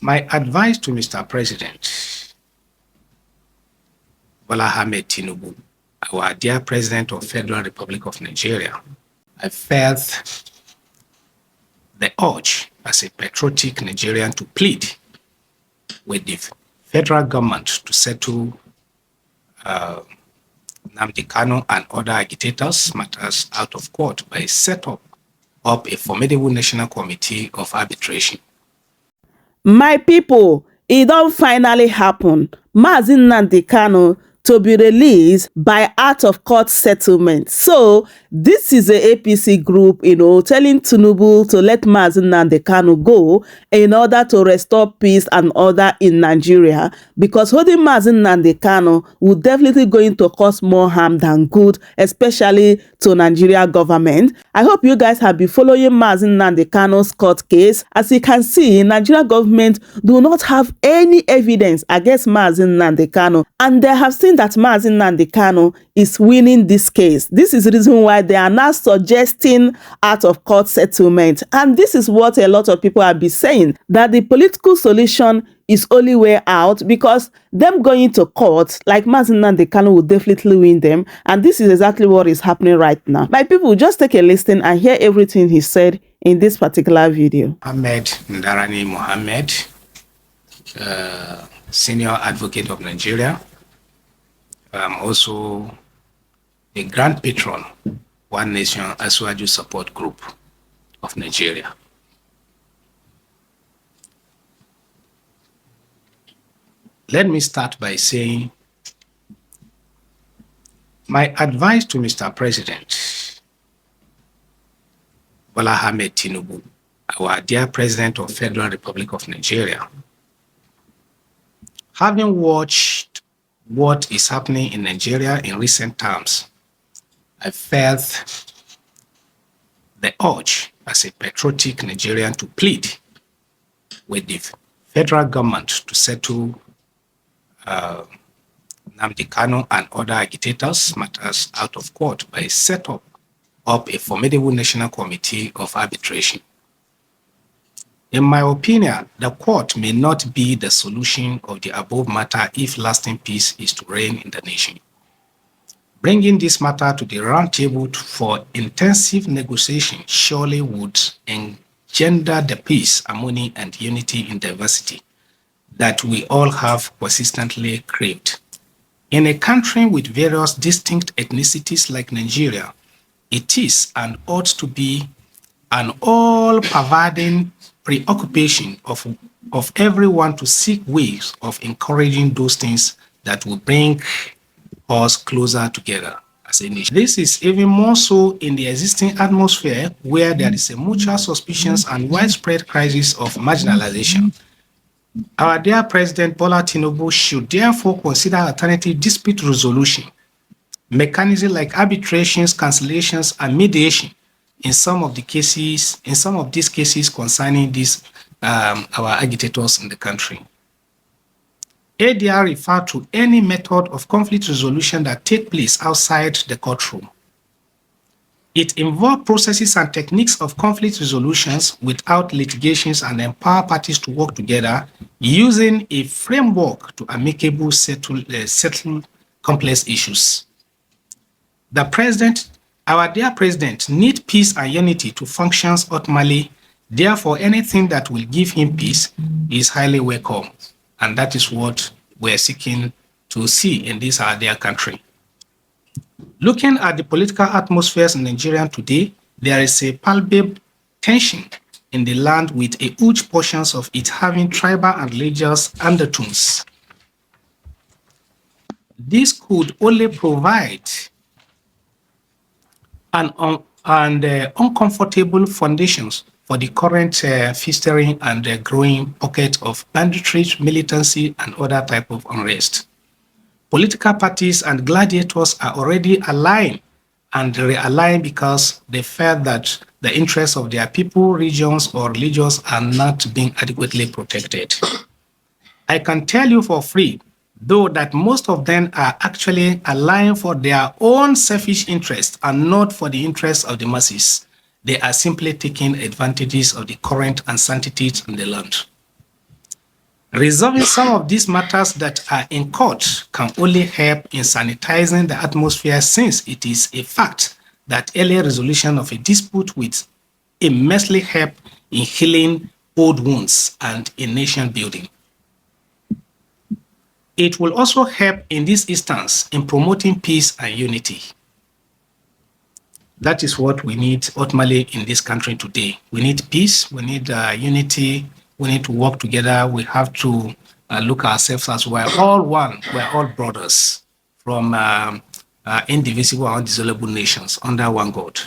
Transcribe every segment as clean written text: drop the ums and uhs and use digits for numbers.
My advice to Mr. President Bola Ahmed Tinubu, our dear President of Federal Republic of Nigeria, I felt the urge as a patriotic Nigerian to plead with the federal government to settle Nnamdi Kanu and other agitators matters out of court by setting up a formidable national committee of arbitration. My people, it don't finally happen. Mazi Nnamdi Kanu to be released by out of court settlement. So this is a APC group, telling Tinubu to let Mazi Nnamdi Kanu go in order to restore peace and order in Nigeria, because holding Mazi Nnamdi Kanu would definitely going to cause more harm than good, especially to Nigeria government. I hope you guys have been following Mazi Nnamdi Kanu's court case. As you can see, Nigeria government do not have any evidence against Mazi Nnamdi Kanu, and they have seen that Mazi Nnamdi Kanu is winning this case. This is the reason why they are now suggesting out of court settlement. And this is what a lot of people have been saying, that the political solution is only way out, because them going to court, like Mazi Nnamdi Kanu, will definitely win them. And this is exactly what is happening right now. My people, just take a listen and hear everything he said in this particular video. Ahmed Ndarani Mohammed, senior advocate of Nigeria. I'm also a grand patron, One Nation Asuaju Support Group of Nigeria. Let me start by saying my advice to Mr. President Bola Ahmed Tinubu, our dear President of Federal Republic of Nigeria, having watched what is happening in Nigeria in recent times, I felt the urge as a patriotic Nigerian to plead with the federal government to settle Nnamdi Kanu and other agitators matters out of court by setting up a formidable national committee of arbitration. In my opinion, the court may not be the solution of the above matter if lasting peace is to reign in the nation. Bringing this matter to the round table for intensive negotiation surely would engender the peace, harmony, and unity in diversity that we all have persistently craved. In a country with various distinct ethnicities like Nigeria, it is and ought to be an all-pervading preoccupation of everyone to seek ways of encouraging those things that will bring us closer together as a nation. This is even more so in the existing atmosphere where there is a mutual suspicions and widespread crisis of marginalization. Our dear President Bola Tinubu should therefore consider alternative dispute resolution mechanisms like arbitrations, cancellations, and mediation in some of these cases concerning our agitators in the country. ADR refer to any method of conflict resolution that take place outside the courtroom. It involves processes and techniques of conflict resolutions without litigations and empower parties to work together using a framework to amicably settle complex issues. Our dear President needs peace and unity to function optimally. Therefore, anything that will give him peace is highly welcome. And that is what we're seeking to see in this our dear country. Looking at the political atmospheres in Nigeria today, there is a palpable tension in the land with a huge portions of it having tribal and religious undertones. This could only provide uncomfortable foundations for the current festering and growing pocket of banditry, militancy, and other type of unrest. Political parties and gladiators are already aligned and realign because they felt that the interests of their people, regions, or religions are not being adequately protected. I can tell you for free, though, that most of them are actually aligned for their own selfish interests and not for the interests of the masses. They are simply taking advantages of the current uncertainties in the land. Resolving some of these matters that are in court can only help in sanitizing the atmosphere, since it is a fact that early resolution of a dispute will immensely help in healing old wounds and in nation building. It will also help in this instance in promoting peace and unity. That is what we need ultimately in this country today. We need peace, we need unity, we need to work together. We have to look at ourselves as we're all one, we're all brothers from indivisible and indissoluble nations under one God.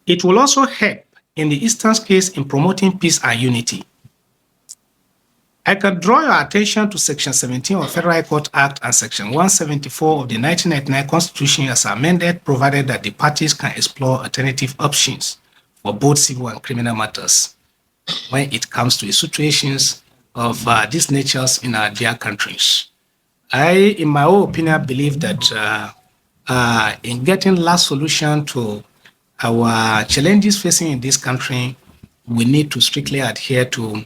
It will also help in the instance case in promoting peace and unity. I can draw your attention to Section 17 of Federal Court Act and Section 174 of the 1999 Constitution as amended, provided that the parties can explore alternative options for both civil and criminal matters when it comes to situations of these natures in our dear countries. I, in my own opinion, believe that in getting last solution to our challenges facing in this country, we need to strictly adhere to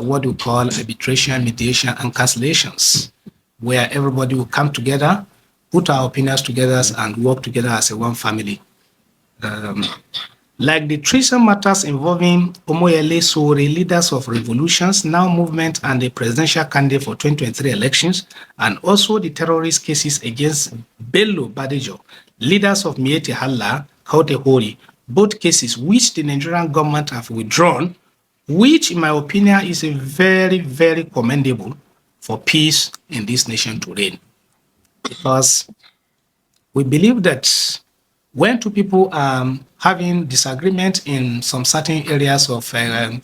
what we call arbitration, mediation, and cancellations, where everybody will come together, put our opinions together, and work together as a one family. Like the treason matters involving Omoyele Sowore, leaders of revolutions, now movement, and the presidential candidate for 2023 elections, and also the terrorist cases against Bello Badejo, leaders of Mieti Halla, Kaute Hori, both cases which the Nigerian government have withdrawn, which in my opinion is a very, very commendable for peace in this nation to reign. Because we believe that when two people are having disagreement in some certain areas of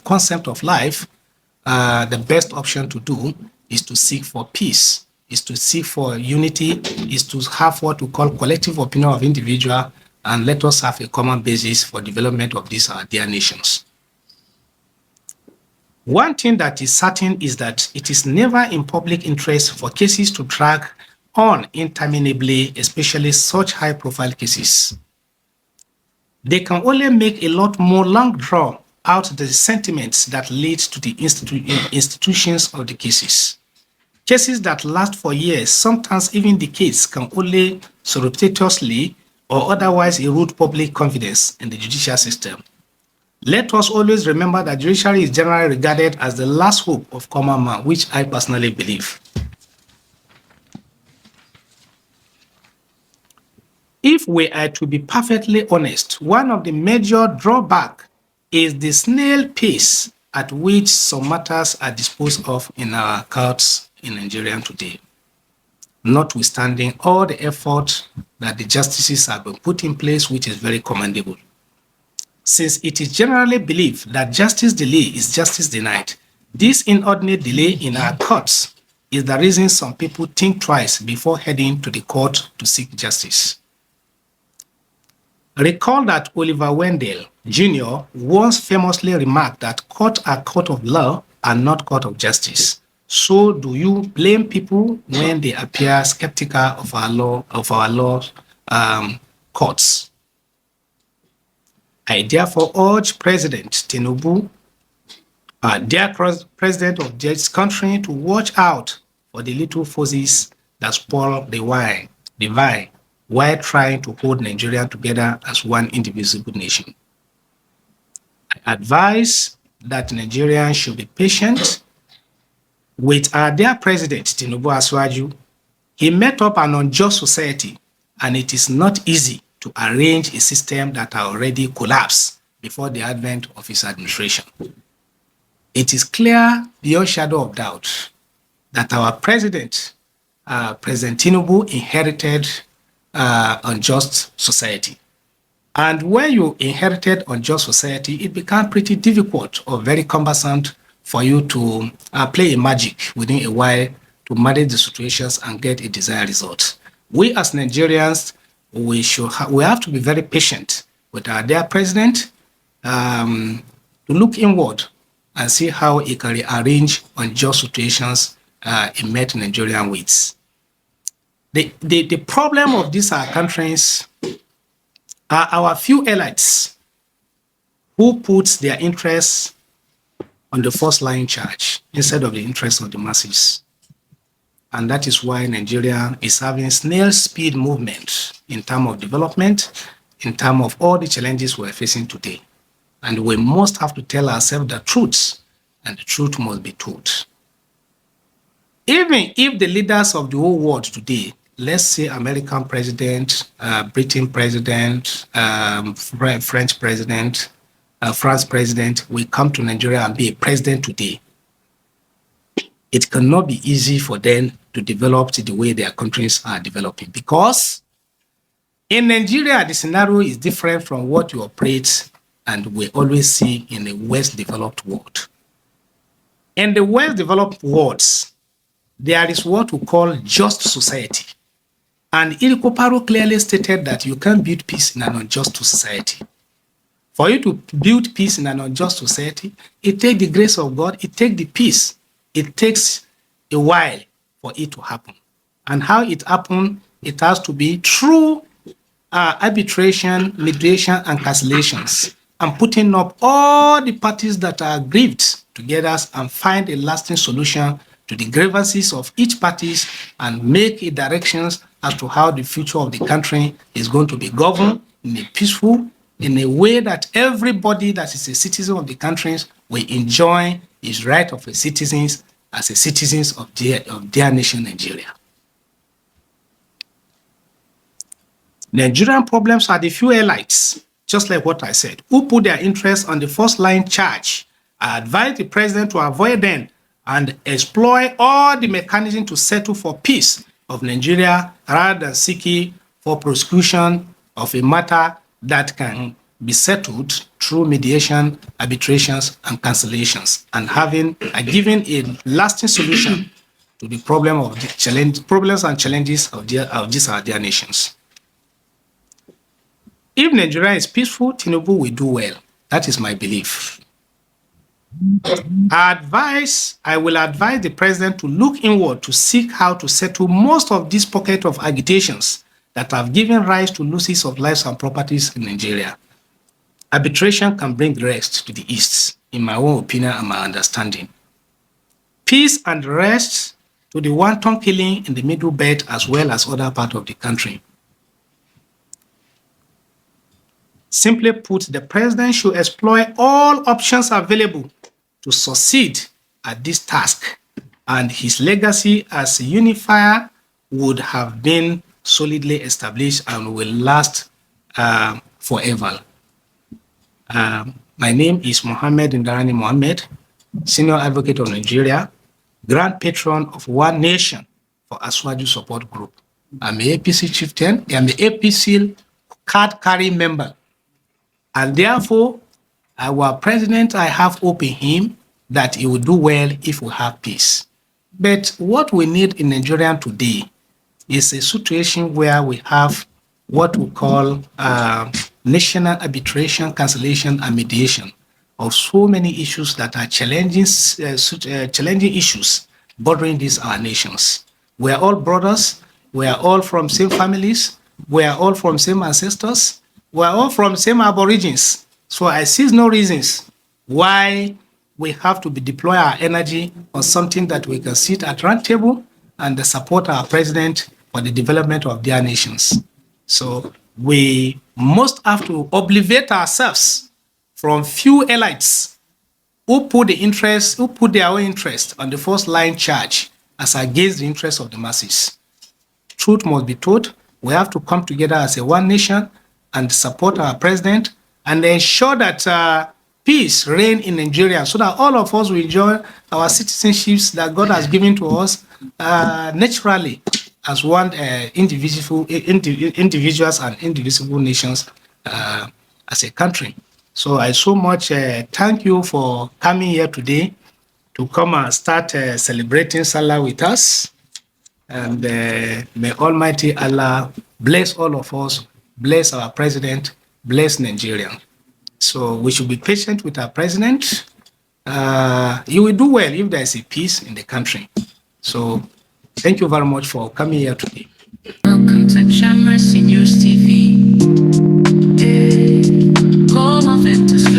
concept of life, the best option to do is to seek for peace, is to seek for unity, is to have what we call collective opinion of individual, and let us have a common basis for development of these dear nations. One thing that is certain is that it is never in public interest for cases to drag on interminably, especially such high-profile cases. They can only make a lot more long draw out the sentiments that lead to the institutions of the cases. Cases that last for years, sometimes even decades, can only surreptitiously or otherwise erode public confidence in the judicial system. Let us always remember that judiciary is generally regarded as the last hope of common man, which I personally believe. If we are to be perfectly honest, one of the major drawbacks is the snail pace at which some matters are disposed of in our courts in Nigeria today, notwithstanding all the effort that the justices have been put in place, which is very commendable. Since it is generally believed that justice delay is justice denied, this inordinate delay in our courts is the reason some people think twice before heading to the court to seek justice. Recall that Oliver Wendell Jr. once famously remarked that courts are court of law and not court of justice. So do you blame people when they appear skeptical of our law courts? I therefore urge President Tinubu, dear President of this country, to watch out for the little forces that spoil the vine, while trying to hold Nigeria together as one indivisible nation. I advise that Nigerians should be patient with our dear President Tinubu Asuaju. He met up an unjust society, and it is not easy to arrange a system that are already collapsed before the advent of his administration. It is clear beyond shadow of doubt that our President Tinubu, inherited unjust society. And when you inherited unjust society, it becomes pretty difficult or very cumbersome for you to play a magic within a while to manage the situations and get a desired result. We as Nigerians, we have to be very patient with our dear president to look inward and see how he can rearrange unjust situations in met Nigerian ways. The problem of these countries are our few elites who put their interests on the first line charge instead of the interest of the masses. And that is why Nigeria is having snail speed movement in terms of development, in terms of all the challenges we're facing today. And we must have to tell ourselves the truth, and the truth must be told. Even if the leaders of the whole world today, let's say American president, Britain president, French president, France president, will come to Nigeria and be a president today, it cannot be easy for them to develop the way their countries are developing, because in Nigeria, the scenario is different from what you operate and we always see in the West developed world. In the West developed worlds, there is what we call just society. And Irikoparo clearly stated that you can't build peace in an unjust society. For you to build peace in an unjust society, it takes the grace of God, it takes the peace. It takes a while for it to happen. And how it happens, it has to be through arbitration, mediation, and cancellations, and putting up all the parties that are aggrieved together and find a lasting solution to the grievances of each party and make a directions as to how the future of the country is going to be governed in a peaceful, in a way that everybody that is a citizen of the countries will enjoy his right of a citizens as a citizens of their nation, Nigeria. Nigerian problems are the few elites, just like what I said, who put their interests on the first line charge. I advise the president to avoid them and exploit all the mechanisms to settle for peace of Nigeria rather than seeking for prosecution of a matter that can be settled through mediation, arbitrations, and cancellations, and giving a lasting solution to the problem of the problems and challenges of their nations. If Nigeria is peaceful, Tinubu will do well. That is my belief. I will advise the president to look inward to seek how to settle most of these pockets of agitations that have given rise to losses of lives and properties in Nigeria. Arbitration can bring rest to the East, in my own opinion and my understanding. Peace and rest to the wanton killing in the Middle Belt as well as other parts of the country. Simply put, the president should exploit all options available to succeed at this task, and his legacy as a unifier would have been solidly established and will last forever. My name is Mohammed Ndarani Mohammed, Senior Advocate of Nigeria, Grand Patron of One Nation for Aswaju Support Group. I'm an APC chieftain, I'm an APC card-carrying member. And therefore, our president, I have hope in him that he will do well if we have peace. But what we need in Nigeria today is a situation where we have what we call national arbitration, cancellation, and mediation of so many issues that are challenging issues bothering these our nations. We are all brothers. We are all from same families. We are all from same ancestors. We are all from same aborigines. So I see no reasons why we have to deploy our energy on something that we can sit at round table and support our president for the development of their nations. So we must have to obligate ourselves from few elites who put their own interest on the first line charge as against the interest of the masses. Truth must be told. We have to come together as a one nation and support our president and ensure that peace reign in Nigeria so that all of us will enjoy our citizenships that God has given to us naturally as one individuals and indivisible nations as a country. So I so much thank you for coming here today to come and start celebrating Salah with us. And may Almighty Allah bless all of us, bless our president, bless Nigeria. So we should be patient with our president. He will do well if there is a peace in the country. So thank you very much for coming here today. Welcome to Shamra Seniors TV. Call of it.